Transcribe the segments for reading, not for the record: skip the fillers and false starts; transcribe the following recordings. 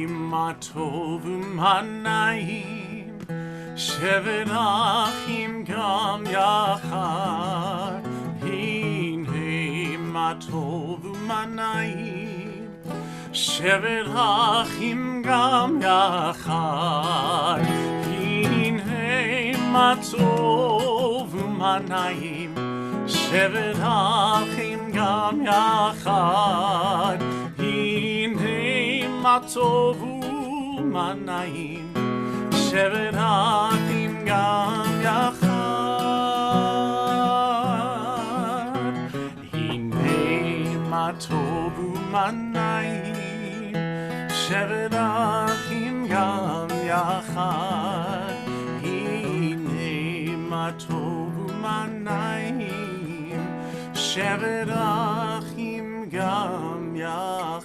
מה טוב ומה נעים, שבת אחים גם יחד. הנה מה טוב ומה נעים, שבת אחים גם יחד. הנה מה טוב ומה נעים, שבת אחים גם יחד. הנה מה טוב ומה נעים, שבת אחים גם יחד. הנה מה טוב ומה נעים, שבת אחים גם יחד. הנה מה טוב ומה נעים, שבת אחים גם יחד.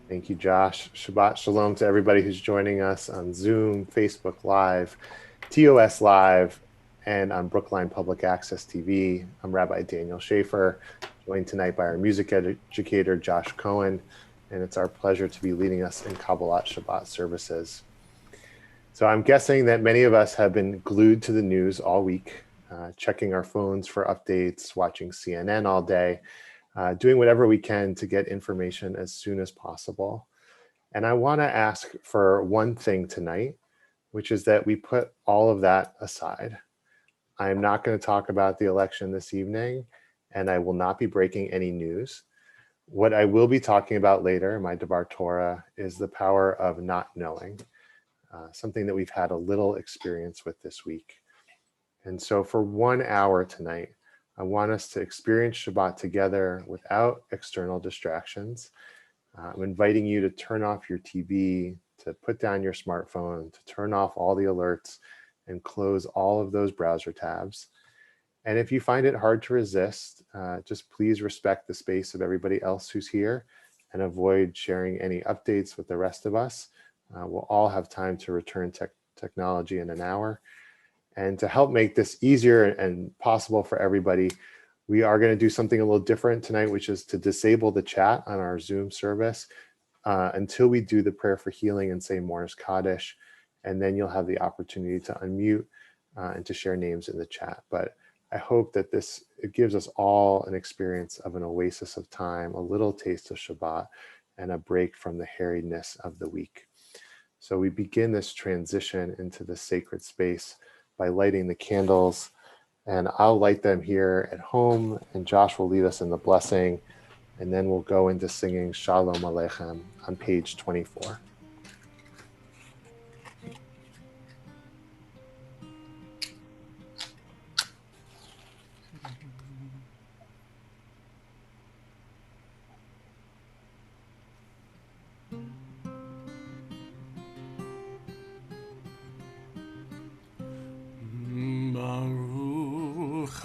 Thank you, Josh. Shabbat Shalom to everybody who's joining us on Zoom, Facebook Live, TOS Live, and on Brookline Public Access TV. I'm Rabbi Daniel Schaefer, joined tonight by our music educator, Josh Cohen, and it's our pleasure to be leading us in Kabbalat Shabbat services. So I'm guessing that many of us have been glued to the news all week, checking our phones for updates, watching CNN all day, doing whatever we can to get information as soon as possible. And I want to ask for one thing tonight, which is that we put all of that aside. I am not going to talk about the election this evening, and I will not be breaking any news. What I will be talking about later, my Devar Torah, is the power of not knowing, something that we've had a little experience with this week. And so for 1 hour tonight, I want us to experience Shabbat together without external distractions. I'm inviting you to turn off your TV, to put down your smartphone, to turn off all the alerts and close all of those browser tabs. And if you find it hard to resist, just please respect the space of everybody else who's here and avoid sharing any updates with the rest of us. We'll all have time to return technology in an hour. And to help make this easier and possible for everybody, we are going to do something a little different tonight, which is to disable the chat on our Zoom service until we do the prayer for healing and say Mornis Kaddish. And then you'll have the opportunity to unmute and to share names in the chat. But I hope that it gives us all an experience of an oasis of time, a little taste of Shabbat, and a break from the harriedness of the week. So we begin this transition into the sacred space by lighting the candles, and I'll light them here at home, and Josh will lead us in the blessing, and then we'll go into singing Shalom Aleichem on page 24.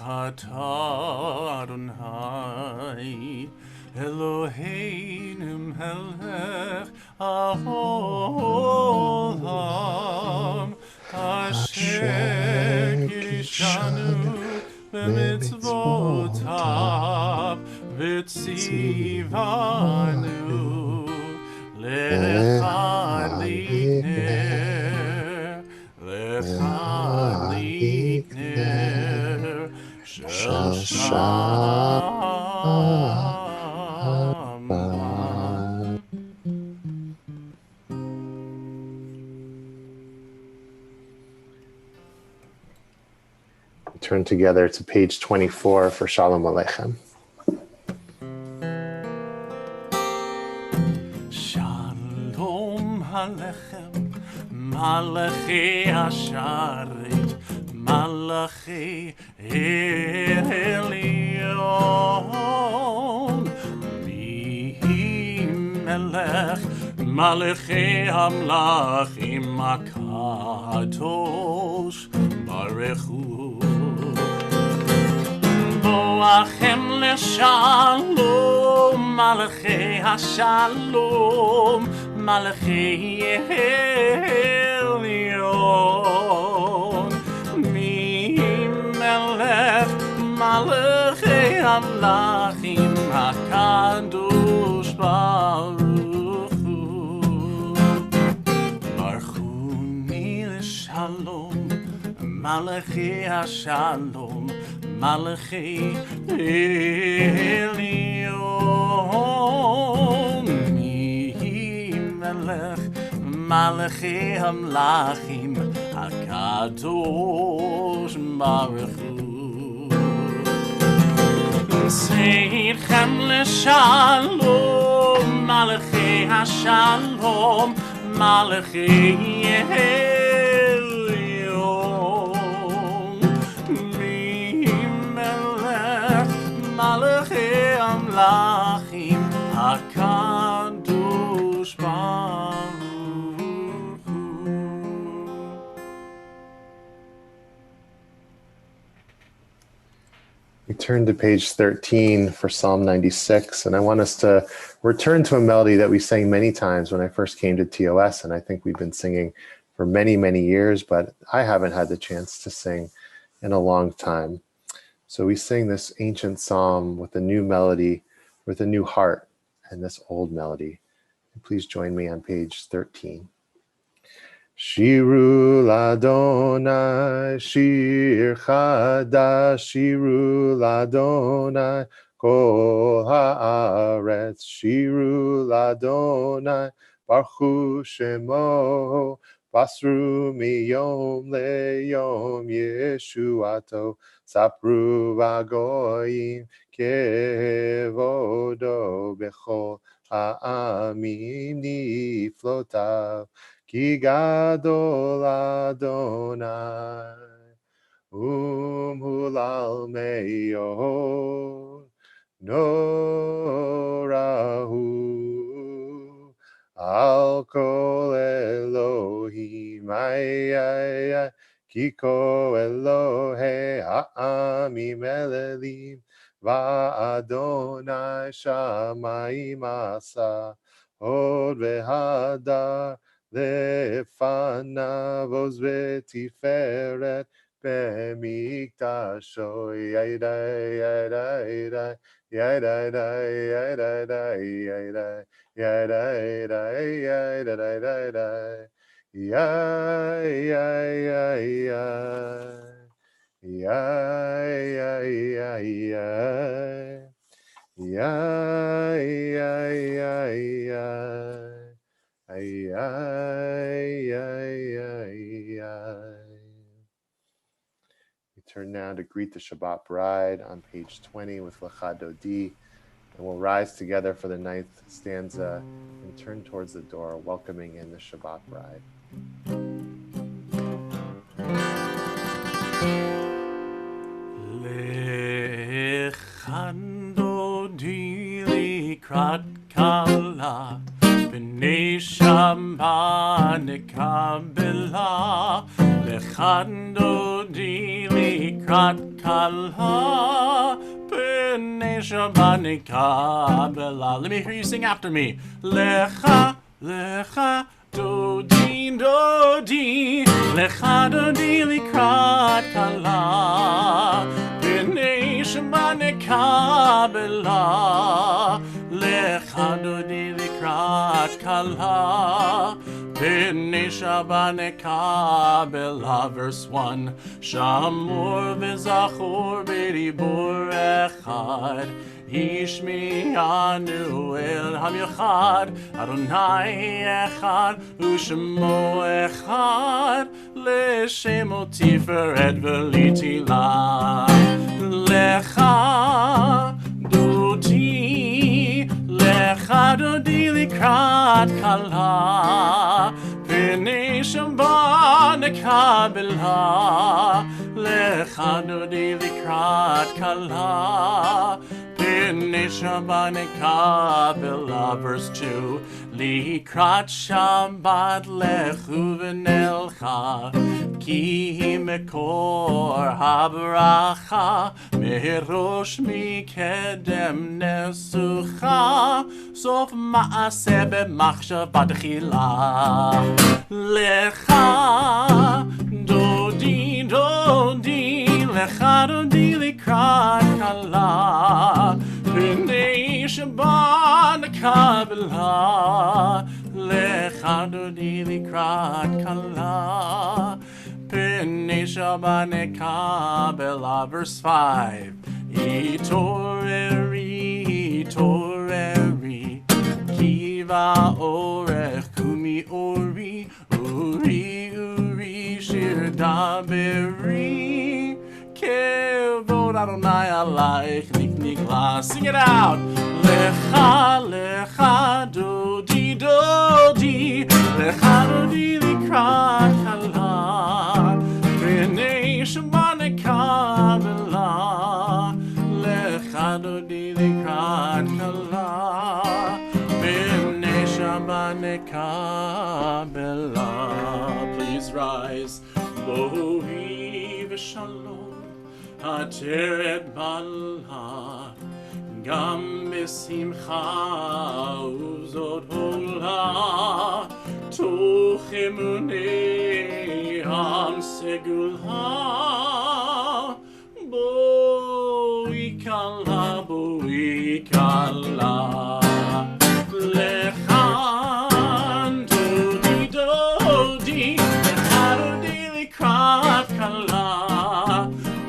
Atah Adonai Eloheinu melech haolam asher kiddushanu b'mitzvotav v'tzivanu lecha likner Turn together to page 24 for Shalom Aleichem. Shalom Aleichem, Malachi Asharet, Malachi Elyon, Melech, Malachi Hamlachim Akadosh, Barechu. Boachem leshalom, Malachi Hashalom, Malachi Elyon, Mi Melech Malach מלכי המלכים הקדוש ברוך הוא. ברכוני לשלום מלכי השלום מלכי עליון. מי מלך מלכי המלכים הקדוש ברוך הוא. צאתכם לשלום מלכי השלום מלכי עליון. מי מלך מלכי המלכים הקדוש ברוך הוא. We turn to page 13 for Psalm 96, and I want us to return to a melody that we sang many times when I first came to TOS, and I think we've been singing for many, many years, but I haven't had the chance to sing in a long time. So we sing this ancient psalm with a new melody, with a new heart, and this old melody. Please join me on page 13. Shiru l'Adonai, shir chadash, shiru l'Adonai, kol haaretz, shiru l'Adonai, baruch shemo, basru miyom leyom yeshuato, sapru v'goyim kevodo bechol ha'amim niflotav. Ki gadol Adonai, hulal me'od, norahu, al kol Elohim, ki ko Elohe ha'amim elelim, va'Adonai shamayim asa, hod ve'hadar, לפניו עוז ותפארת במקדשו. ידע ידע ידע ידע ידע ידע ידע We turn now to greet the Shabbat bride on page 20 with Lecha Dodi, and we'll rise together for the 9th stanza and turn towards the door, welcoming in the Shabbat bride. Lecha Dodi likrat kala B'nei Shabbat nekabela, Lecha Dodi likrat kala, B'nei Shabbat nekabela. Let me hear you sing after me. Lecha, Lecha Dodi, Dodi, Lecha Dodi likrat kala, B'nei Shabbat nekabela. Lecha Dodi likrat kala, B'nei Shabbat nekabela. Verse 1. Shamor v'zachor b'dibur echad, Hishmi'anu el Hamyachad, Adonai echad, U'shemo echad, L'shemo tiferet v'litila. Lecha Dodi, Lecha Dodi likrat kala, B'nei Shabbat nekabela. Lecha Dodi likrat kala, B'nei Shabbat nekabela. Verse 2. Likrat Shabbat lechu v'nelcha, Ki mekor habracha, Merosh mikedem nesucha, Sof ma'aseh b'machshavat tchila. Lecha Dodi, Dodi, Lecha Dodi likrat kala, Bela, Lecha Dodi Likrat Kala, Pnei Shabbat Nekabela, verse 5. Itoreri, Itoreri, Kiva Orech, Kumi Ori, Uri, Uri, Shir Daberi, Kevod Adonai Alaich, Nikla, sing it out. Lecha, Lecha, Dodi, Dodi, Lecha, Dodi, Likrat Kala, Pnei Shabbat Nekabela, Lecha, Dodi, Likrat Kala, Pnei Shabbat Nekabela. Please rise. Bohi v'shalom, Ateret Bala, Gam b'simcha uzot hola, Toch emunei am segula, Boi kala, Boi kala, Lechan Dodi Dodi, Lecha Dodi Likrat Kala,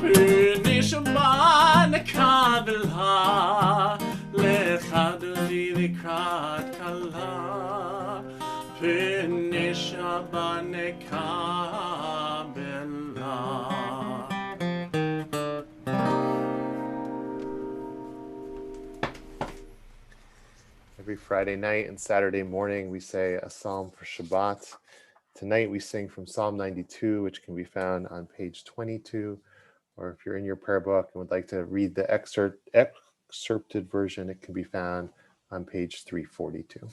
Pnei Shabbat Nekabela, Lecha Dodi Likrat Kala, Pnei Shabbat Nekabela. Every Friday night and Saturday morning, we say a psalm for Shabbat. Tonight, we sing from Psalm 92, which can be found on page 22. Or if you're in your prayer book and would like to read the excerpted version, it can be found on page 342.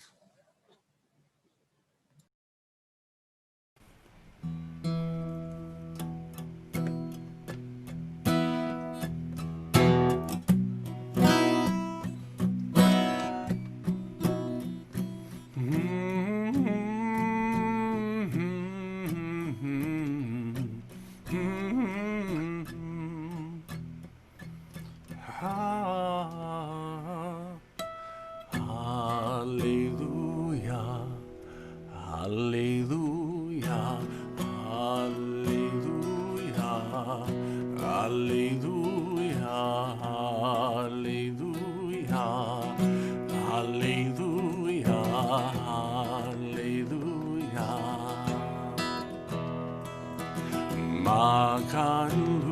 Hallelujah, hallelujah, hallelujah, hallelujah, hallelujah, hallelujah, Makanu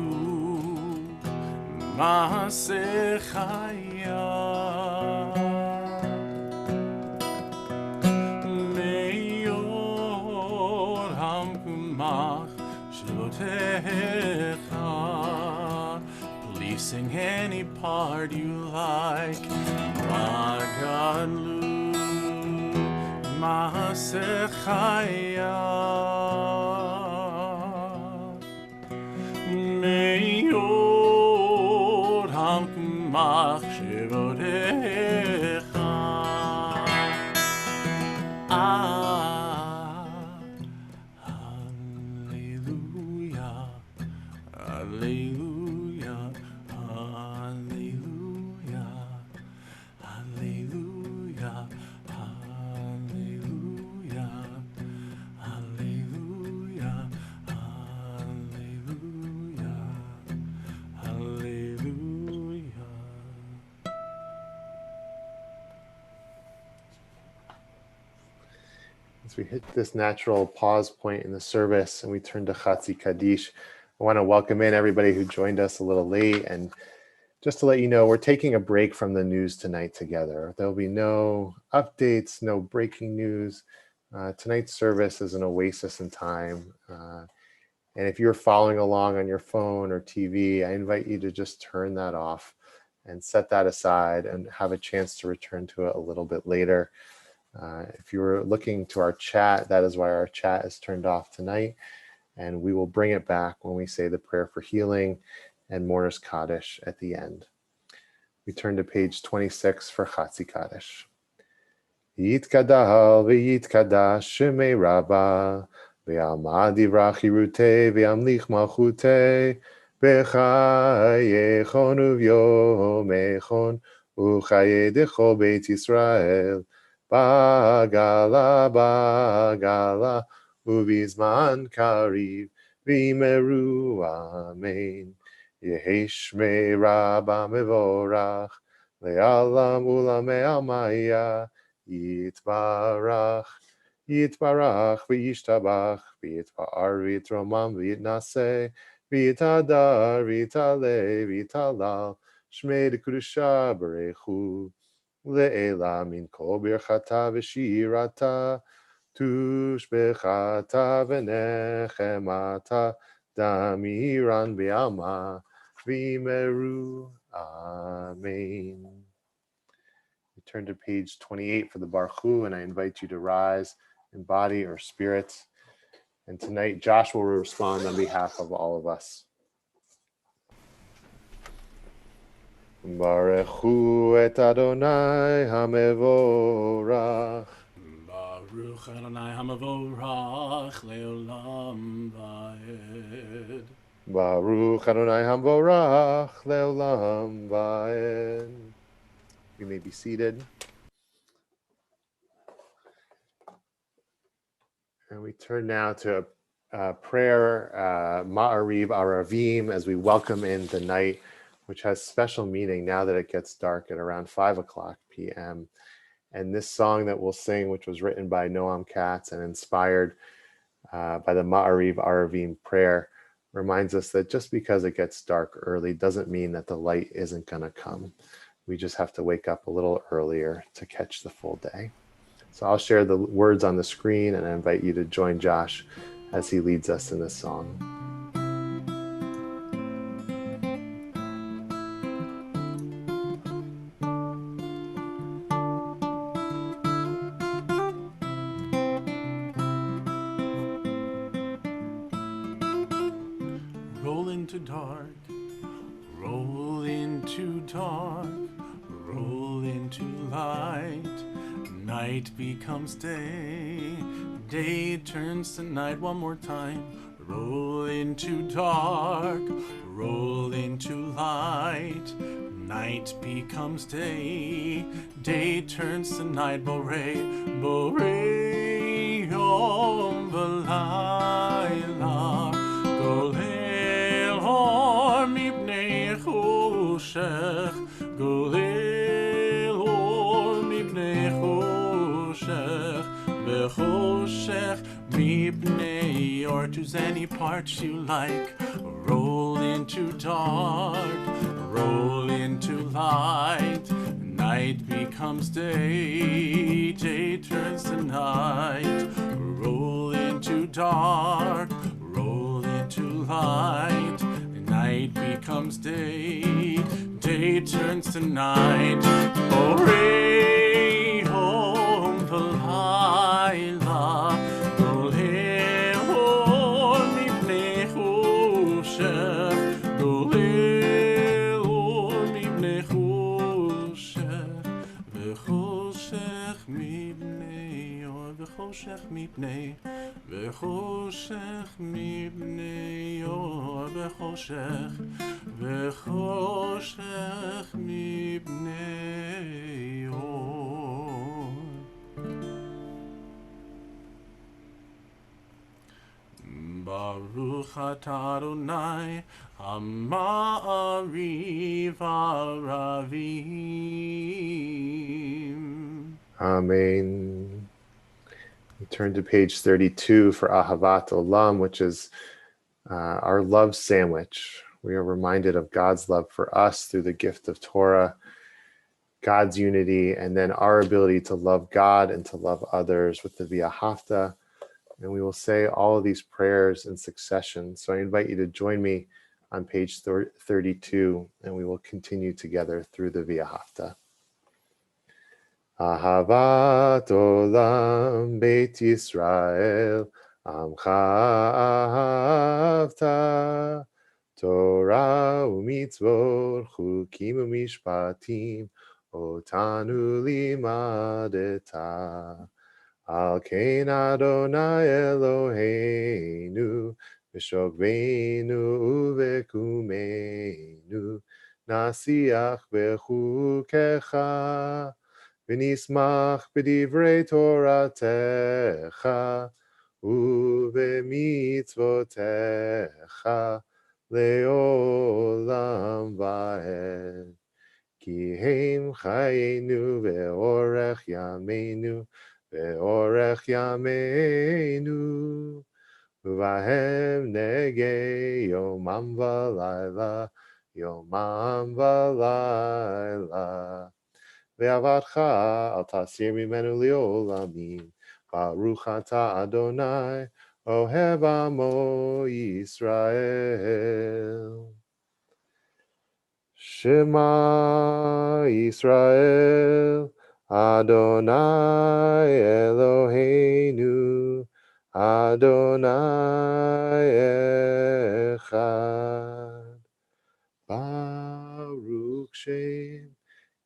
Masechaya Meyor Hamkumach Shotecha. Please sing any part you like. Maganu Masechaya Meyor Hamkumach Shotecha. Hallelujah, hallelujah, hallelujah, hallelujah, hallelujah, hallelujah, hallelujah, hallelujah. As we hit this natural pause point in the service and we turn to Chatzi Kaddish, I want to welcome in everybody who joined us a little late. And just to let you know, we're taking a break from the news tonight together. There'll be no updates, no breaking news. Tonight's service is an oasis in time. And if you're following along on your phone or TV, I invite you to just turn that off and set that aside and have a chance to return to it a little bit later. If you're looking to our chat, that is why our chat is turned off tonight. And we will bring it back when we say the prayer for healing and Mourner's Kaddish at the end. We turn to page 26 for Chatzi Kaddish. Yitkadal v'yitkadash shemei Rabbah v'yamad divrach chirutei v'yamlich malchutei b'chayechon uvyomechon uchayedecho Beit Yisrael Bagala, Bagala, Ubizman Kariv, Vimeru, Amen. Yeheshme Rabba Mevorach, Le'alam Ulamei Almaya, Yitbarach, Yitbarach, V'yishtabach, V'yitpa'ar, V'yitromam, V'yitnaseh, V'yitadar, V'yitaleh, V'yitalal, Shmei D'Kudusha Barechu, Le'ela min kol birchata v'shirata, tushbechata v'nechemata, damiran b'alma, v'meru. Amen. We turn to page 28 for the Baruch Hu, and I invite you to rise in body or spirit. And tonight, Josh will respond on behalf of all of us. Baruch Hu et Adonai HaMevorach. Baruch Adonai HaMevorach Leolam Vaed. Baruch Adonai HaMevorach Leolam Vaed. You may be seated. And we turn now to prayer, Ma'ariv Aravim, as we welcome in the night, which has special meaning now that it gets dark at around 5 o'clock p.m. And this song that we'll sing, which was written by Noam Katz and inspired by the Ma'ariv Aravim prayer, reminds us that just because it gets dark early doesn't mean that the light isn't going to come. We just have to wake up a little earlier to catch the full day. So I'll share the words on the screen, and I invite you to join Josh as he leads us in this song. Roll into dark, roll into dark, roll into light. Night becomes day, day turns to night one more time. Roll into dark, roll into light. Night becomes day, day turns to night. Borei, borei yom v'layla, golel hor mipnei choshech, golel hor mipnei choshech, v'choshech mipnei or. Choose any parts you like. Roll into dark, roll into light. Night becomes day, day turns to night. Roll into dark, roll into light. Night becomes day, day turns to night. Orei hom v'layla, golei hor mipnei choshech, golei hor mipnei choshech, v'choshech mipnei or, v'choshech mipnei, v'choshech mipnei or, v'choshech, v'choshech mipnei or. Baruch atah Adonai HaMa'ariv Aravim. Amen. We turn to page 32 for Ahavat Olam, which is our love sandwich. We are reminded of God's love for us through the gift of Torah, God's unity, and then our ability to love God and to love others with the V'ahavta. And we will say all of these prayers in succession. So I invite you to join me on page 32, and we will continue together through the V'ahavta. Ahavat Olam Beit Yisrael Amcha Ahavta, Torah u'mitzvot chukim u'mishpatim otanu limadeta. Al kein Adonai Eloheinu v'shokveinu u'vekumeinu nasiach b'chukecha ונשמח בדברי תורתך ובמצוותיך לעולם ועד. כי הם חיינו ואורך ימינו, ואורך ימינו, ובהם נגה יומם ולילה, יומם ולילה. ועבדך אל תסיר ממנו לעולמים, ברוך אתה אדוני, אוהב עמו ישראל. Shema Yisrael, Adonai Eloheinu, Adonai Echad. Baruch Shem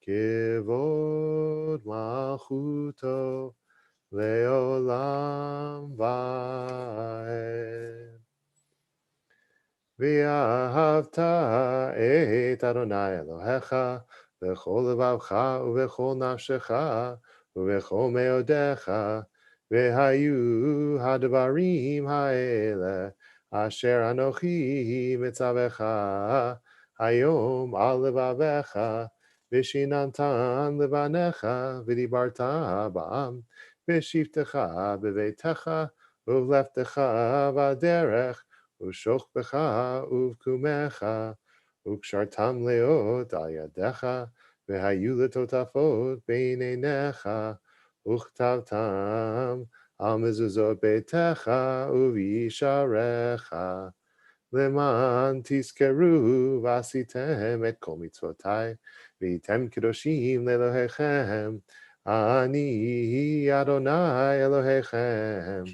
Kevod Malchuto Leolam Vaed. ואהבת את אדוני אלוהיך בכל לבבך ובכל נפשך ובכל מאודיך, והיו הדברים האלה אשר אנוכי מצווך היום על לבביך, ושיננתן לבניך ודיברת בם בשבתך בביתך ובלכתך בדרך ושוכבך ובקומך, וקשרתם לאות על ידיך, והיו לטוטפות בין עיניך, וכתבתם על מזוזות ביתך ובישעריך, למען תזכרו ועשיתם את כל מצוותי, והייתם קדושים לאלוהיכם, אני אדוני אלוהיכם,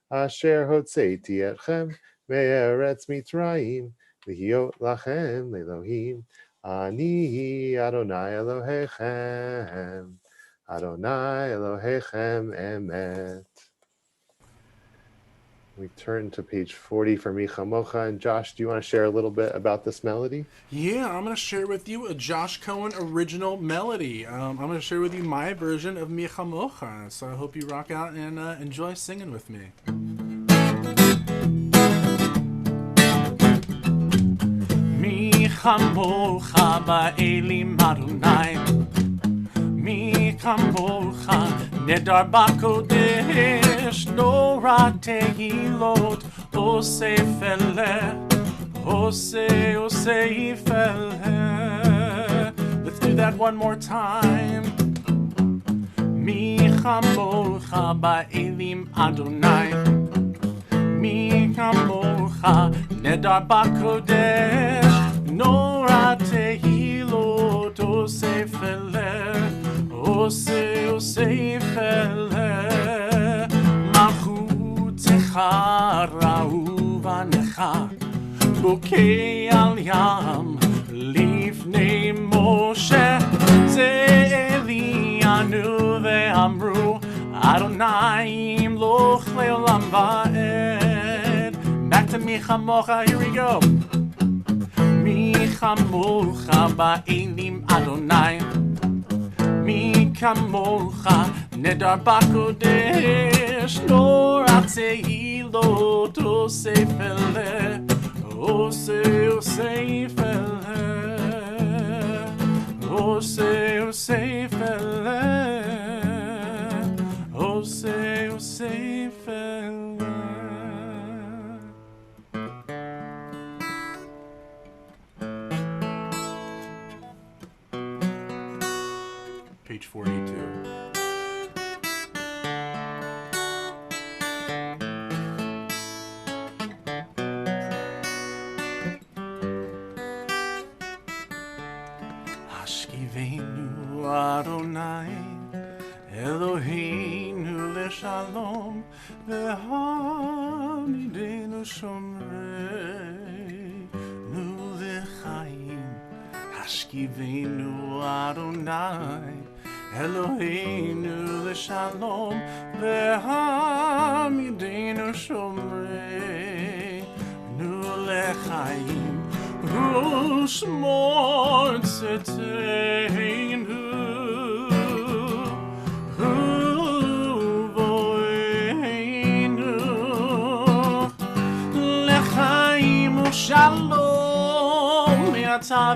אשר הוצאתי אתכם מארץ מצרים, להיות לכם לאלוהים, אני אדוני אלוהיכם, אדוני אלוהיכם emet. We turn to page 40 for Mi Chamocha. And Josh, do you want to share a little bit about this melody? Yeah, I'm going to share with you a Josh Cohen original melody. I'm going to share with you my version of Mi Chamocha. So I hope you rock out and enjoy singing with me. Mi Chamocha ba'elim Adonai, Mi Chamocha nedar b'kodesh, Nora tehilot ose feleh, ose feleh. Let's do that one more time. Mi Chamocha ba'elim Adonai, Mi Chamocha nedar b'kodesh, Nora tehilot ose feleh, ose feleh. Malchutecha ra'uvanecha, bokei al yam lifnei Moshe, ze Elianu ve'amru, Adonai imloch le'olam va'ed. Back to Mi Chamocha, here we go. Mi Chamocha ba'elim Adonai, Mi Chamocha nedar b'kodesh, Nora tehilot ose feleh, ose feleh, ose feleh, ose feleh. Page 42. Hashkivenu Adonai, Eloheinu leShalom, ve'hamidenu shomreinu lechaim. Hashkivenu Adonai, Eloheinu leShalom, ve'hamidenu shomreinu lechaim. Ushmor tzedkeinu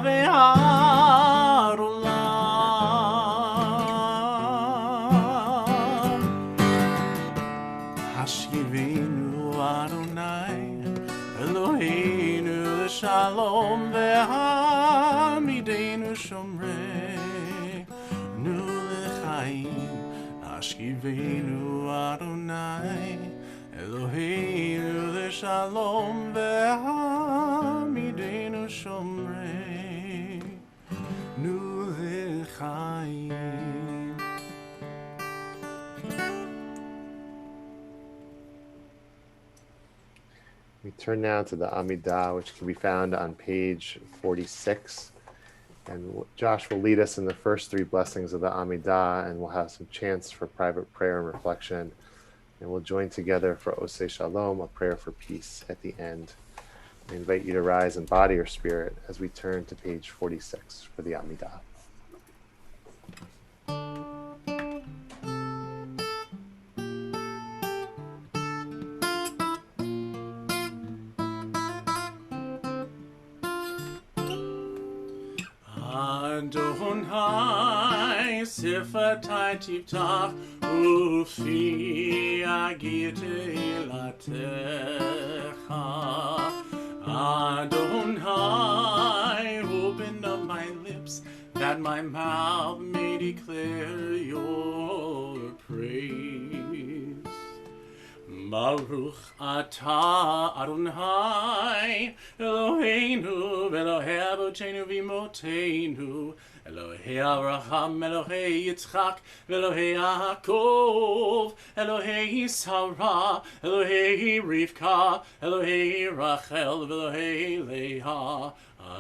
ve'harolam. Hashivenu Adonai Eloheinu l'shalom ve'hamidenu shomrei nu l'chaim. Hashivenu Adonai Eloheinu l'shalom ve'hamidenu shomrei nu l'chaim. We turn now to the Amidah, which can be found on page 46. And Josh will lead us in the first three blessings of the Amidah, and we'll have some chants for private prayer and reflection. And we'll join together for Oseh Shalom, a prayer for peace at the end. I invite you to rise in body or spirit as we turn to page 46 for the Amidah. Adonai sifatai tiftach ufi agite latecha. Adonai, open up my lips that my mouth may declare your praise. Baruch atah Adonai Eloheinu Elohei Avotenu v'Imotenu Elohei Avraham Elohei Yitzchak Elohei Yaakov Elohei Sarah Elohei Rivka Elohei Rachel Elohei Leah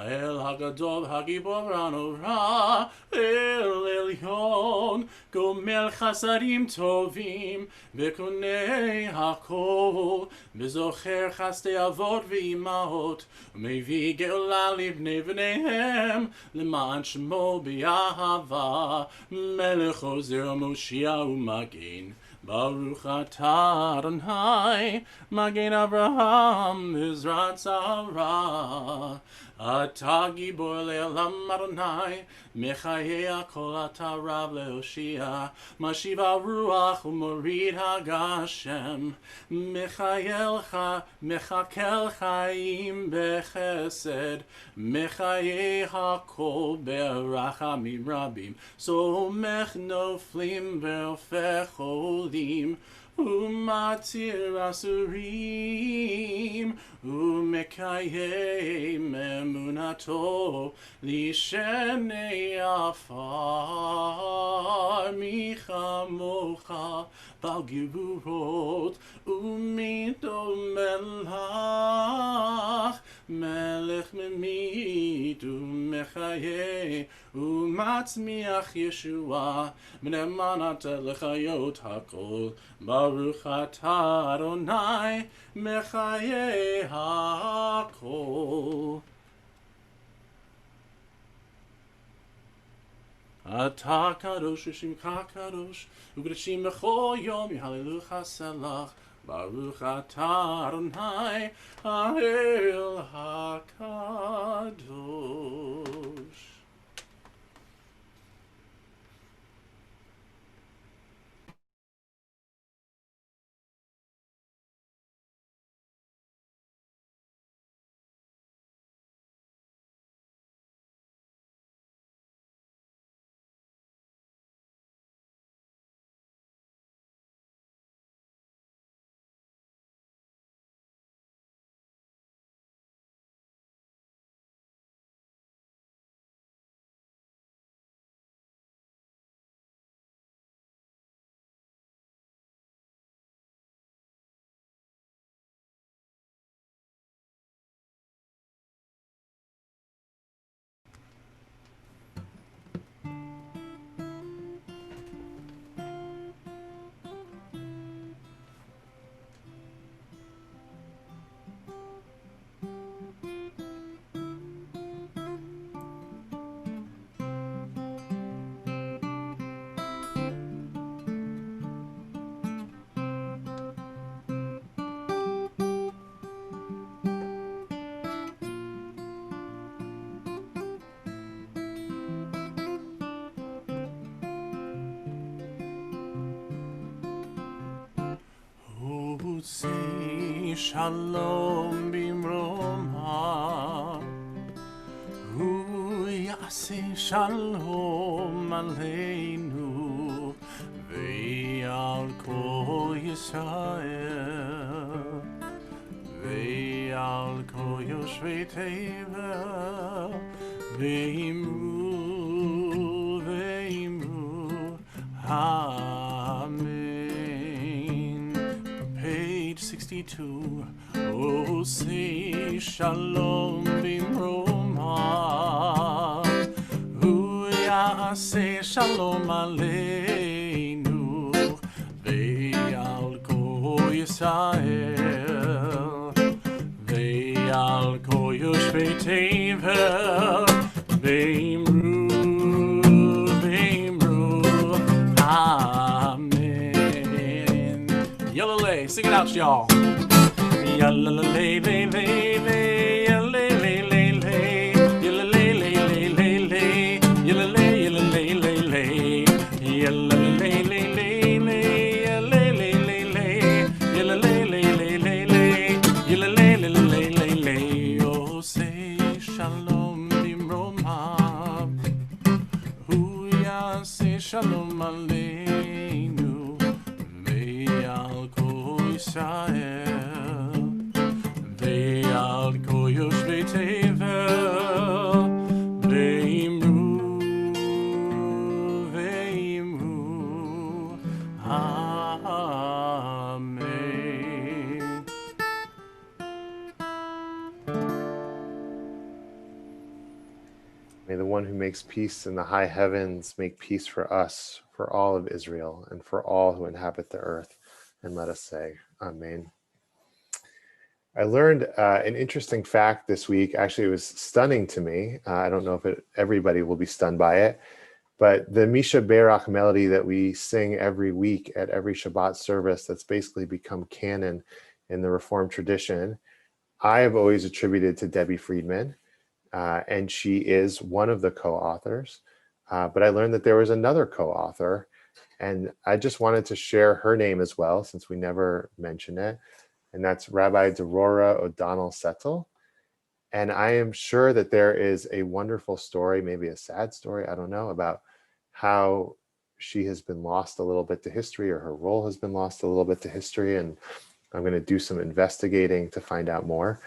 El Hagadol Hagibor Anora El Elyon Gomel Chasadim Tovim Bekonei Hakol Bezocher Chaste Avot V'Imahot Mevi Geula Livnei V'neihem Leman Shmo B'Yahava Melech Ozer Moshiach U'Magen Baruch atah Adonai Magen Avraham Mizrat Sarah Atah Gibor Le'olam Adonai Mechayeh Kol Atah Rav Le'Hoshia Mashiv HaRuach U'Morid HaGashem Mechakel Chaim Bechesed Mechayeh HaKol Berachamim Rabim Somech Noflim Ve'ofech Olim Umatir Asurim Umekayem Emunato Lishenei Afar Michamocha Bal Givurot Umido Melach Melech Memit Umechayeh Umatzmiach Yeshua B'nemanat Lechayot HaKol Baruch atah Adonai Mechayeh HaKol. Atah kadosh Shimcha kadosh U'kedashim b'chol yom Yehalelucha selach Baruch atah Adonai Ha'el HaKadosh. say shalom bimroma. Hu yaseh shalom aleinu ve'al kol Yisrael ve'al kol yoshvei tevel ve'imru amen. Page 62. Oh, say shalom bimroma. Hu yaseh shalom aleinu ve'al kol Yisrael ve'al kol yoshvei tevel ve'imru amen. Yallalay, sing it out, y'all. Yallalay, lay, lay, lay, yallalay, lay, lay, lay, yallalay, lay, lay, lay, lay, yallalay, yallalay, lay, lay, yallalay, lay, lay, lay, yallalay, lay, lay, lay, yallalay, lay, lay, lay, lay, yallalay, lay, lay, lay, lay. Oh, say shalom bimroma. Hu yaseh shalom aleinu ve'al kol Yisrael ve'al kol yoshvei tevel ve'imru amen. May the one who makes peace in the high heavens make peace for us, for all of Israel, and for all who inhabit the earth. And let us say, Amen. I learned an interesting fact this week. Actually, it was stunning to me. I don't know if everybody will be stunned by it, but the Misha Berach melody that we sing every week at every Shabbat service, that's basically become canon in the Reformed tradition, I have always attributed to Debbie Friedman. And she is one of the co-authors. But I learned that there was another co-author, and I just wanted to share her name as well, since we never mention it. And that's Rabbi Deborah O'Donnell Settle. And I am sure that there is a wonderful story, maybe a sad story, I don't know, about how she has been lost a little bit to history, or her role has been lost a little bit to history. And I'm going to do some investigating to find out more.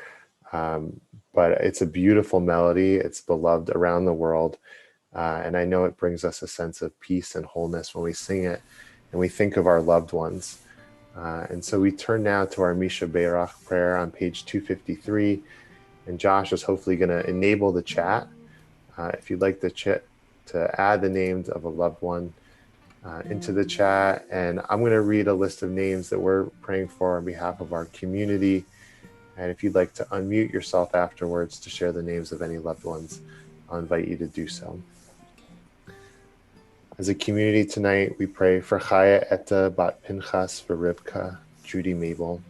But it's a beautiful melody. It's beloved around the world. And I know it brings us a sense of peace and wholeness when we sing it and we think of our loved ones. And so we turn now to our Misha Berach prayer on page 253. And Josh is hopefully going to enable the chat. If you'd like to add the names of a loved one into the chat. And I'm going to read a list of names that we're praying for on behalf of our community. And if you'd like to unmute yourself afterwards to share the names of any loved ones, I'll invite you to do so. As a community tonight, we pray for Chaya Etta Bat Pinchas for Rivka, Judy Mabel,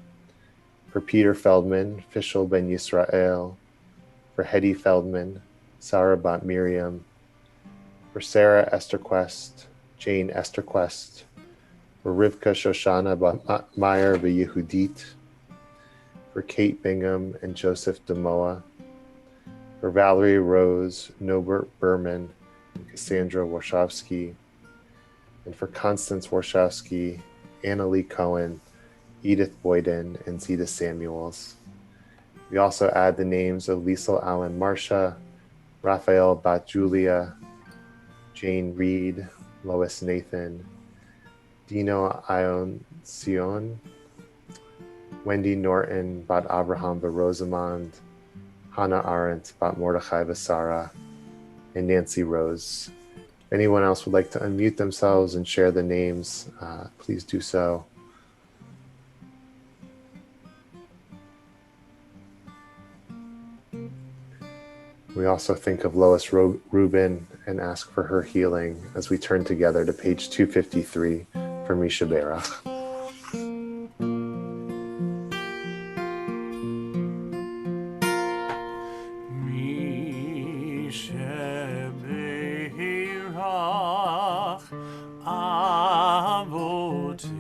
for Peter Feldman, Fishel Ben Yisrael, for Hedy Feldman, Sarah Bat Miriam, for Sarah Esterquest, Jane Esterquest, for Rivka Shoshana Bat Meyer Yehudit, for Kate Bingham and Joseph Demoa, for Valerie Rose, Nobert Berman, and Cassandra Warshawski, and for Constance Warshawski, Anna Lee Cohen, Edith Boyden, and Zita Samuels. We also add the names of Liesl Allen Marsha, Raphael Bat Julia, Jane Reed, Lois Nathan, Dino Ion Sion, Wendy Norton Bat Abraham Rosamond, Hannah Arendt Bat Mordechai Vasara, and Nancy Rose. If anyone else would like to unmute themselves and share the names, please do so. We also think of Lois Rubin and ask for her healing as we turn together to page 253 for Misha Berach. Avotenu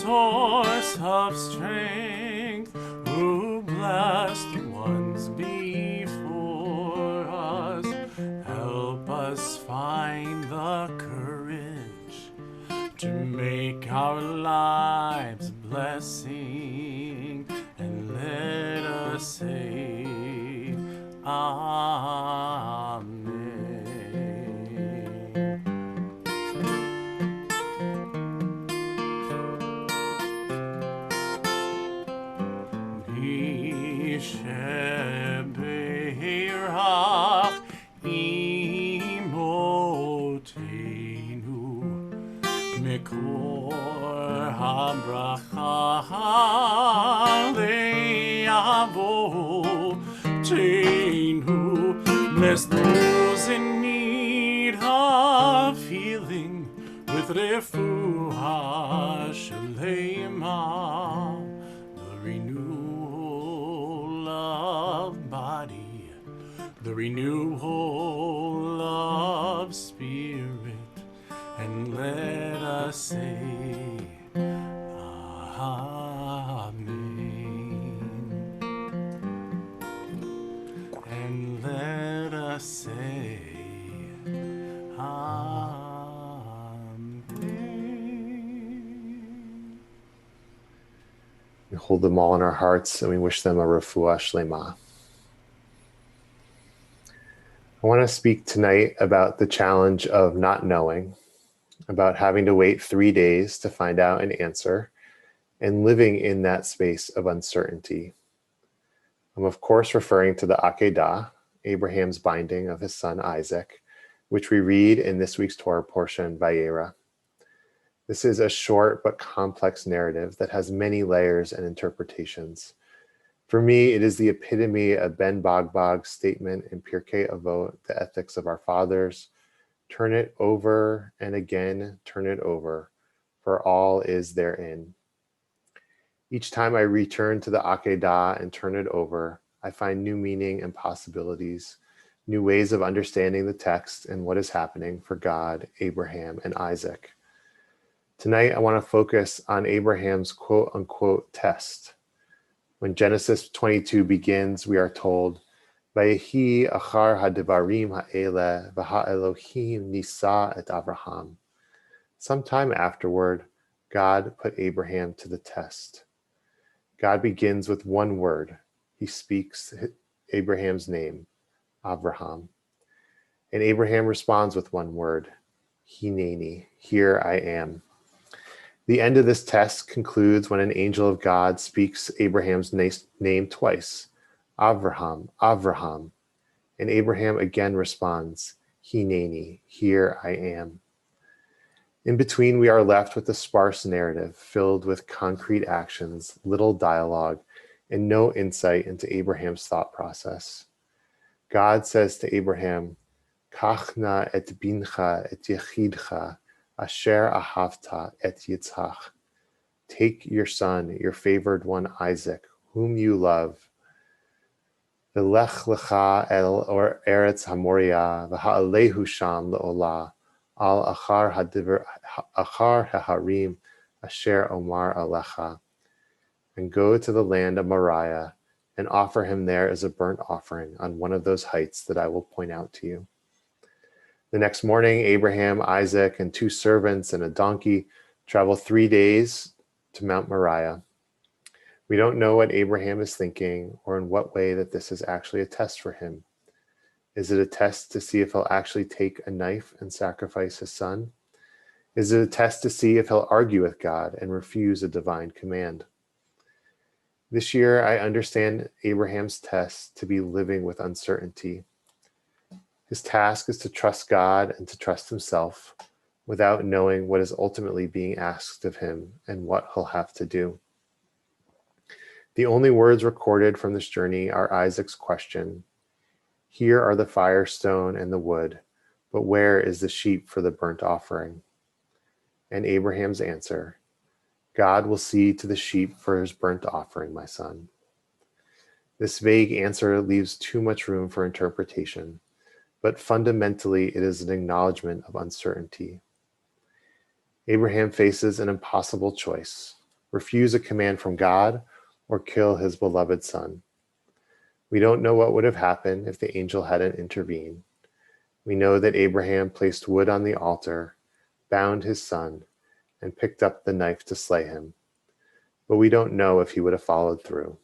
source of strength, who blessed the ones before us, help us find the courage to make our lives a blessing, and let us say Amen. Shebeirach imotenu mikor habracha le'avotenu. Bless those in need of healing with refuah shalema, the renewal of body, the renewal of spirit, and let us say Amen. And let us say Amen. We hold them all in our hearts and we wish them a refuah shlema. I want to speak tonight about the challenge of not knowing, about having to wait 3 days to find out an answer, and living in that space of uncertainty. I'm of course referring to the Akedah, Abraham's binding of his son Isaac, which we read in this week's Torah portion, Vayera. This is a short but complex narrative that has many layers and interpretations. For me, it is the epitome of Ben Bagbag's statement in Pirkei Avot, the ethics of our fathers: turn it over and again, turn it over, for all is therein. Each time I return to the Akedah and turn it over, I find new meaning and possibilities, new ways of understanding the text and what is happening for God, Abraham, and Isaac. Tonight, I want to focus on Abraham's quote-unquote test. When Genesis 22 begins, we are told, Vayehi achar hadivarim ha'ele v'ha'elohim nisa et Avraham. Sometime afterward, God put Abraham to the test. God begins with one word. He speaks Abraham's name, Avraham. And Abraham responds with one word, Hineni, here I am. The end of this test concludes when an angel of God speaks Abraham's name twice, Avraham, Avraham. And Abraham again responds, Hineni, here I am. In between, we are left with a sparse narrative filled with concrete actions, little dialogue, and no insight into Abraham's thought process. God says to Abraham, Kachna et bincha et yechidcha, asher ahavta et Yitzhak. Take your son, your favored one Isaac, whom you love. V'lech lecha el or eretz hamoria, v'ha'alehu sham le'olah, al achar haharim, asher omar alecha. And go to the land of Moriah and offer him there as a burnt offering on one of those heights that I will point out to you. The next morning, Abraham, Isaac, and 2 servants and a donkey travel 3 days to Mount Moriah. We don't know what Abraham is thinking or in what way that this is actually a test for him. Is it a test to see if he'll actually take a knife and sacrifice his son? Is it a test to see if he'll argue with God and refuse a divine command? This year, I understand Abraham's test to be living with uncertainty. His task is to trust God and to trust himself without knowing what is ultimately being asked of him and what he'll have to do. The only words recorded from this journey are Isaac's question, "Here are the firestone and the wood, but where is the sheep for the burnt offering?" And Abraham's answer, "God will see to the sheep for his burnt offering, my son." This vague answer leaves too much room for interpretation, but fundamentally it is an acknowledgement of uncertainty. Abraham faces an impossible choice. refuse a command from God, or kill his beloved son. We don't know what would have happened if the angel hadn't intervened. We know that Abraham placed wood on the altar, bound his son, and picked up the knife to slay him. But we don't know if he would have followed through.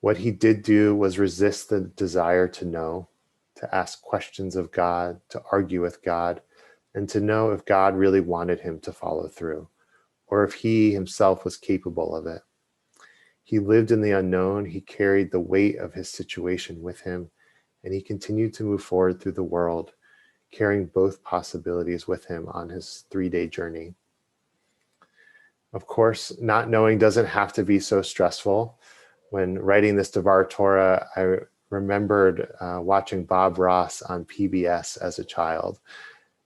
What he did do was resist the desire to know, to ask questions of God, to argue with God, and to know if God really wanted him to follow through, or if he himself was capable of it. He lived in the unknown, he carried the weight of his situation with him, and he continued to move forward through the world, carrying both possibilities with him on his 3-day journey. Of course, not knowing doesn't have to be so stressful. When writing this Devar Torah, I remembered watching Bob Ross on PBS as a child.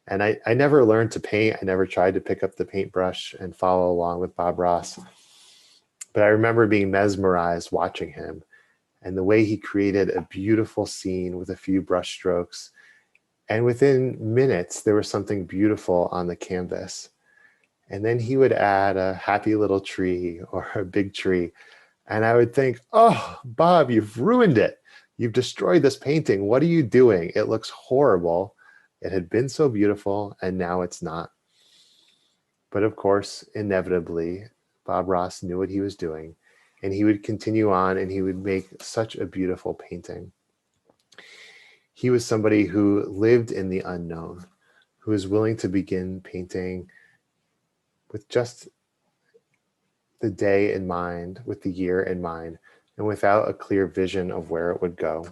And I never learned to paint. I never tried to pick up the paintbrush and follow along with Bob Ross. But I remember being mesmerized watching him and the way he created a beautiful scene with a few brush strokes. And within minutes, there was something beautiful on the canvas. And then he would add a happy little tree or a big tree. And I would think, oh, Bob, you've ruined it. You've destroyed this painting. What are you doing? It looks horrible. It had been so beautiful, and now it's not. But of course, inevitably, Bob Ross knew what he was doing, and he would continue on, and he would make such a beautiful painting. He was somebody who lived in the unknown, who was willing to begin painting with just the day in mind, with the year in mind, and without a clear vision of where it would go.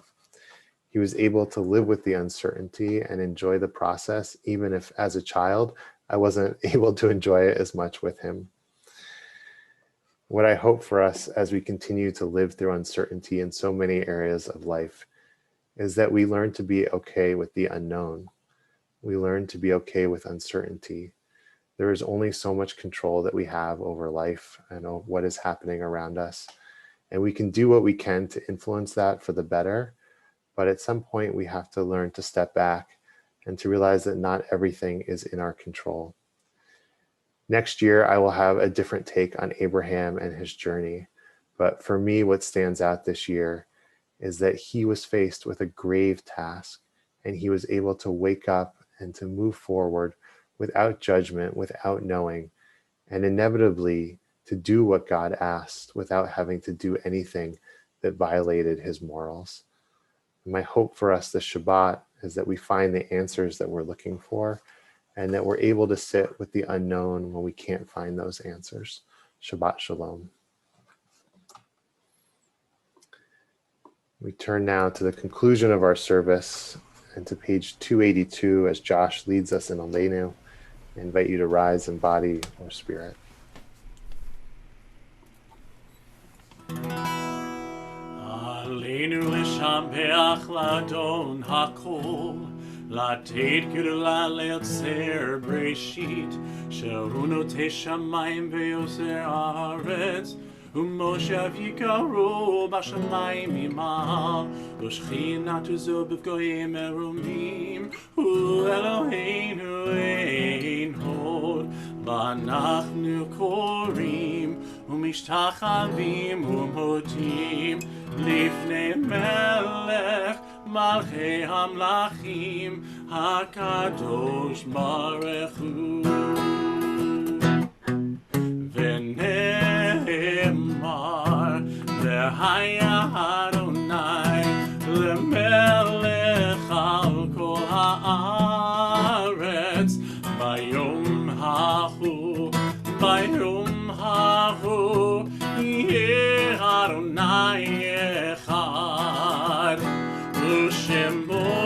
He was able to live with the uncertainty and enjoy the process, even if as a child, I wasn't able to enjoy it as much with him. What I hope for us as we continue to live through uncertainty in so many areas of life is that we learn to be okay with the unknown. We learn to be okay with uncertainty. There is only so much control that we have over life and over what is happening around us. And we can do what we can to influence that for the better. But at some point, we have to learn to step back and to realize that not everything is in our control. Next year, I will have a different take on Abraham and his journey. But for me, what stands out this year is that he was faced with a grave task, and he was able to wake up and to move forward without judgment, without knowing, and inevitably to do what God asked without having to do anything that violated his morals. My hope for us this Shabbat is that we find the answers that we're looking for and that we're able to sit with the unknown when we can't find those answers. Shabbat Shalom. We turn now to the conclusion of our service and to page 282 as Josh leads us in Aleinu. I invite you to rise in body or spirit. Aleinu l'shampeach l'adon hakol, לתת גדולה ליוצר בראשית, שהוא נוטה שמיים ויוצר הארץ, ומושב יקראו בשמיים ממעל, ושכינת זו בגויים מרומים, ואלוהינו אין עוד, ואנחנו קוראים ומשתחווים ומודים לפני מלך מלכי המלכים הקדוש ברוך הוא. ונאמר והיה אדוני למלך על כל הארץ ביום ההוא יהיה אדוני אחד ושמו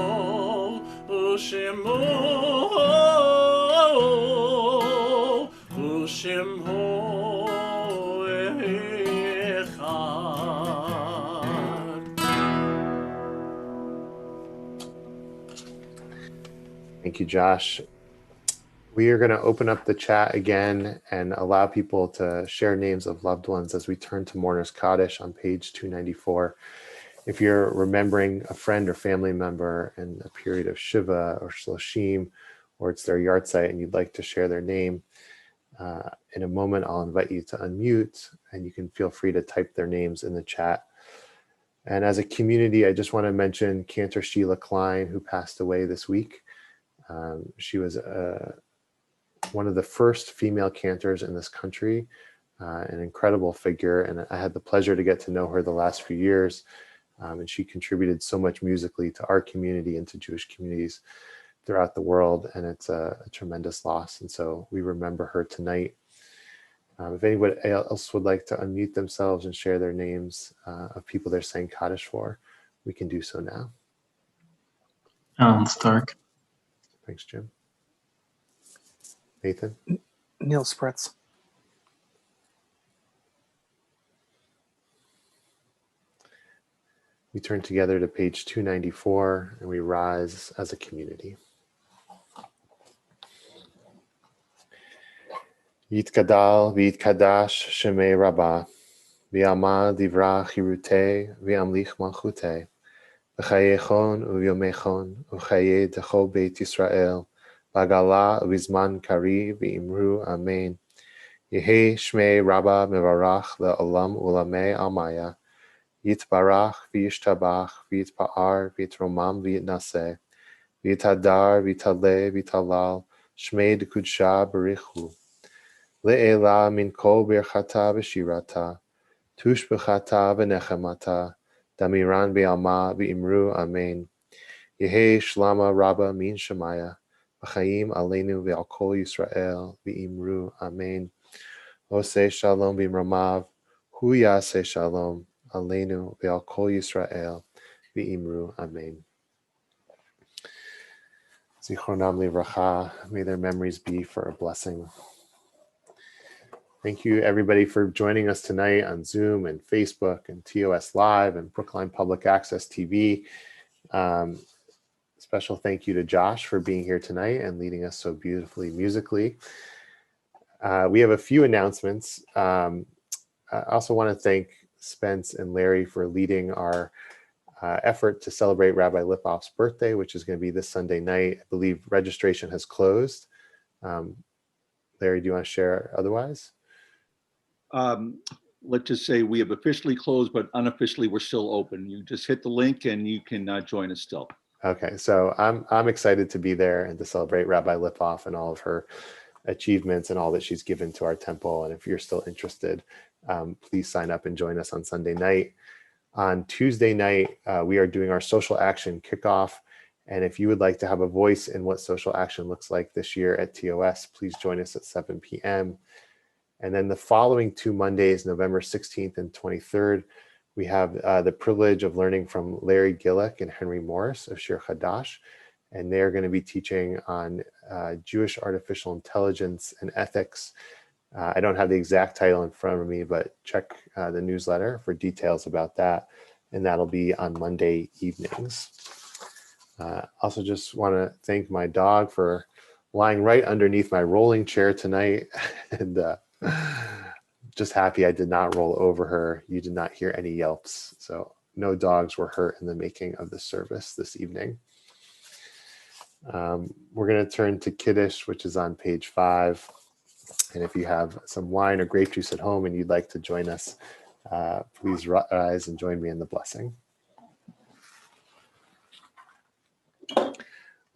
אחד. Thank you, Josh. We are going to open up the chat again and allow people to share names of loved ones as we turn to Mourner's Kaddish on page 294. If you're remembering a friend or family member in a period of Shiva or Shloshim, or it's their yahrzeit and you'd like to share their name, In a moment, I'll invite you to unmute, and you can feel free to type their names in the chat. And as a community, I just want to mention Cantor Sheila Klein, who passed away this week. She was one of the first female cantors in this country, an incredible figure. And I had the pleasure to get to know her the last few years. And she contributed so much musically to our community and to Jewish communities throughout the world. And it's a tremendous loss. And so we remember her tonight. If anybody else would like to unmute themselves and share their names of people they're saying Kaddish for, we can do so now. Alan Stark. Thanks, Jim. Nathan? Neil Spritz. We turn together to page 294 and we rise as a community. Yitkadal v'yitkadash shemei Rabbah v'yamad divra chirutei v'yamlich malchutei v'chayechon u'yomechon u'chayei dechol beit Yisrael v'agala u'bizman kari v'imru amen. Yehi shmei Rabbah mevarach le'olam u'lamei almaya Yitbarach v'yishtabach v'yitpa'ar v'yitromam v'yitnaseh v'yitadar v'yitaleh v'yitalal shmei d'kudsha b'richu Le'ela min kol birchata v'shirata tush b'chata v'nechemata damiran b'alma v'imru amen. Yehi shlama rabba min shemaya v'chaim aleinu v'al kol Yisrael v'imru amen. Oseh shalom b'imramav hu yaseh shalom aleinu v'al kol Yisrael v'imru amen. Zichronam livracha, may their memories be for a blessing. Thank you, everybody, for joining us tonight on Zoom and Facebook and TOS Live and Brookline Public Access TV. Special thank you to Josh for being here tonight and leading us so beautifully musically. We have a few announcements. I also want to thank Spence and Larry for leading our effort to celebrate Rabbi Lipoff's birthday, which is going to be this Sunday night. I believe registration has closed. Larry, do you want to share otherwise? Let's just say we have officially closed, but unofficially we're still open. You just hit the link and you can join us still. Okay, so I'm excited to be there and to celebrate Rabbi Lipoff and all of her achievements and all that she's given to our temple. And if you're still interested, please sign up and join us on Sunday night. On Tuesday night, we are doing our social action kickoff. And if you would like to have a voice in what social action looks like this year at TOS, please join us at 7 p.m. And then the following 2 Mondays, November 16th and 23rd, we have the privilege of learning from Larry Gillick and Henry Morris of Shir Chadash. And they're going to be teaching on Jewish artificial intelligence and ethics. I don't have the exact title in front of me, but check the newsletter for details about that. And that'll be on Monday evenings. Also just want to thank my dog for lying right underneath my rolling chair tonight. And just happy I did not roll over her. You did not hear any yelps. So no dogs were hurt in the making of the service this evening. We're going to turn to Kiddush, which is on page 5. And if you have some wine or grape juice at home and you'd like to join us, please rise and join me in the blessing.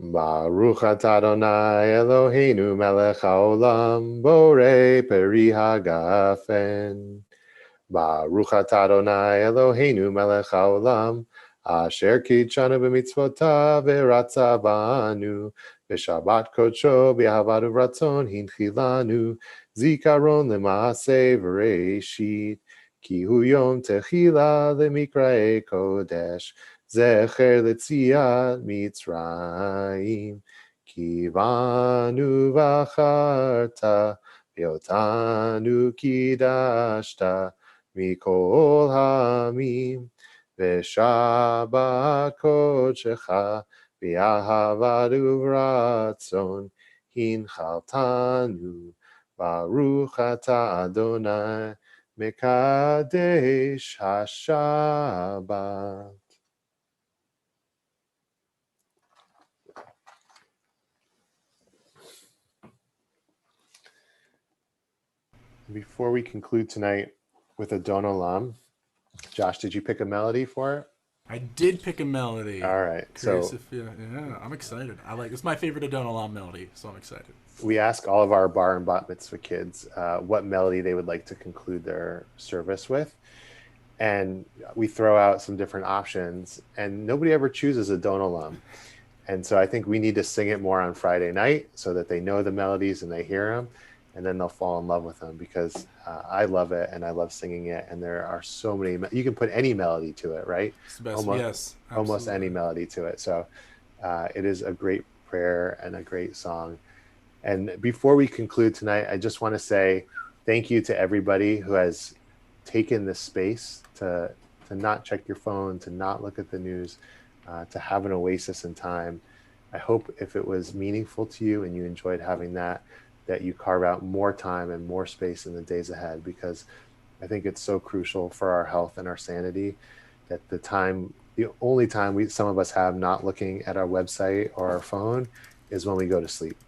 Baruch atah Adonai Eloheinu melech haolam borei peri hagafen. Baruch atah Adonai Eloheinu melech haolam asher kitshanu b'mitzvotav v'ratza banu b'shabbat kodsho b'ahavad uvratzon hinchilanu zikaron l'maaseh v'reishit ki hu yom techila l'mikraei kodesh Zecher letziat Mitzrayim, ki banu v'acharta, v'yotanu kidashta, mikol hamim, v'shabbat kodshecha, v'ahavad uvratzon, hinchaltanu, baruch atah Adonai, mekadesh hashabbat. Before we conclude tonight with Adon Olam, Josh, did you pick a melody for it? I did pick a melody. All right. Curious So if yeah, I'm excited. It's my favorite Adon Olam melody, so I'm excited. we ask all of our bar and bat mitzvah kids what melody they would like to conclude their service with. And we throw out some different options, and nobody ever chooses Adon Olam. And so I think we need to sing it more on Friday night so that they know the melodies and they hear them, and then they'll fall in love with them, because I love it and I love singing it. And there are so many, you can put any melody to it, right? It's the best. Almost, almost any melody to it. So it is a great prayer and a great song. And before we conclude tonight, I just want to say thank you to everybody who has taken this space to not check your phone, to not look at the news, to have an oasis in time. I hope if it was meaningful to you and you enjoyed having that you carve out more time and more space in the days ahead, because I think it's so crucial for our health and our sanity that the only time some of us have not looking at our website or our phone is when we go to sleep.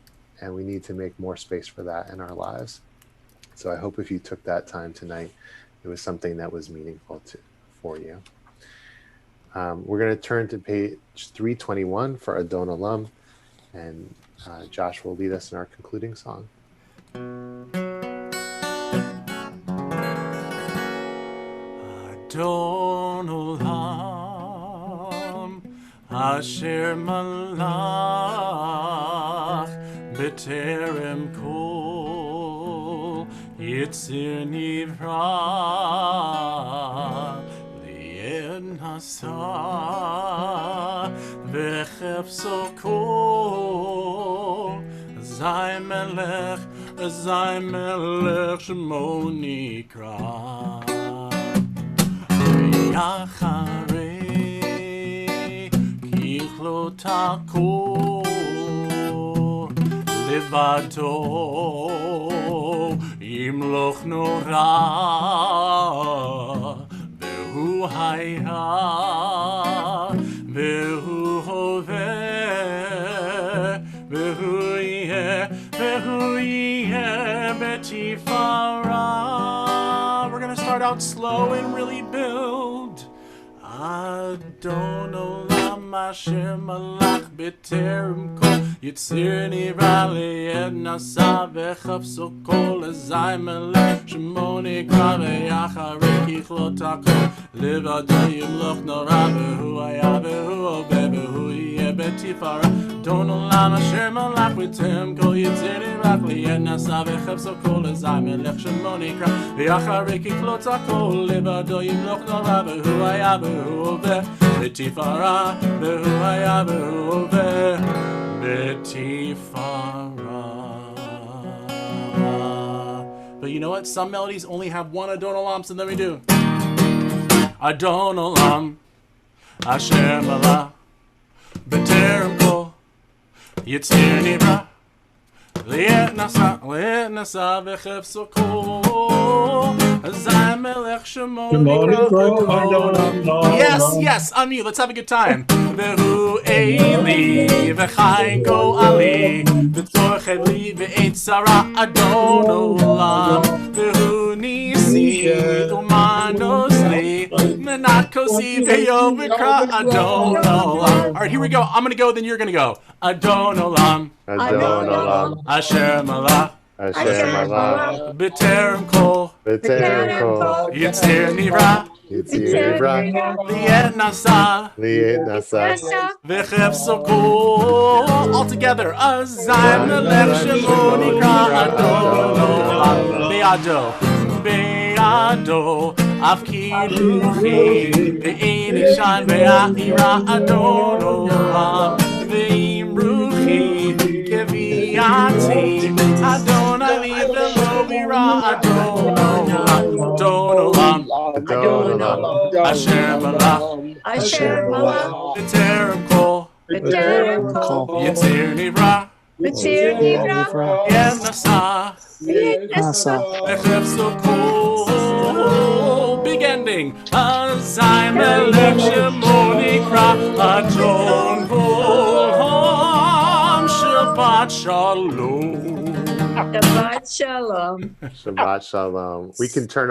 And we need to make more space for that in our lives. So I hope if you took that time tonight, it was something that was meaningful for you. We're going to turn to page 321 for Adon Olam, and Josh will lead us in our concluding song. Adon Olam, Asher Malach, B'terem Kol, Yitzir Nivra, Li'ed Nasa, V'chefso Kol, Zay Melech, Shemo Nikra. Yacharei Kichlotako Levado Imloch Nora Vehu Haya Vehu Hove Vehu Yeh Betifara. We're gonna start out slow and really build. Adon Olam Asher Malach B'terem Kol Yitzir Nivra Li'ed Nasa V'chafso Kol Zay Melech Shemo Nikra V'yacharei Kichlotako Livado Yimloch Nora V'hu Haya V'hu Hove V'hu Yeh Betifara. Adon Olam Asher Malach B'terem Kol Yitzir Nivra Li'ed Nasa V'chafso Kol Zay Melech Shemo Nikra V'yacharei Kichlotako Livado Yimloch Nora V'hu Haya V'hu Betifara, Behu Haya Behu Betifara. But you know what? Some melodies only have one Adon Olam, so let me do. Adon Olam, Asher Malach, B'terem Kol, Yitzir Nivra, Li'ed Nasa V'chefso Kol, Zay Melech Shemo Nikra. Yes, unmute. Let's have a good time. Vehu Eli, V'chai Go Ali, V'tzorchet Li V'eit Sarah Adon Olam, Vehu Nisi, Umanos Li, Menat Kosi Ve'yo V'kra Adon Olam. All right, here we go. I'm gonna go, then you're gonna go. Adon Olam, Adon Olam, Asher Malach, Asher Malach, B'terem Kol, B'terem Kol, Yitzir Nivra, Yitzir Nivra, Li'ed Nasa, V'chefso Kol. All together. Zay Melech Shemo Nikra Adon Olam. Be'ado, Afki Ruchi, Ve'eni Shan Ve'a'ira Adon Olam, Ve'im Ruchi, Keviati, Adon Ali Ve'lo V'ira Adon Olam, Adon Olam, Adon Olam, Asher Malach, B'terem Kol, Yitzir Nivra, Li'ed Nasa, V'chefso Kol. Big ending. Zay Melech Shemo Nikra Adon Olam. Shabbat Shalom. Shabbat Shalom. Shabbat Shalom. We can turn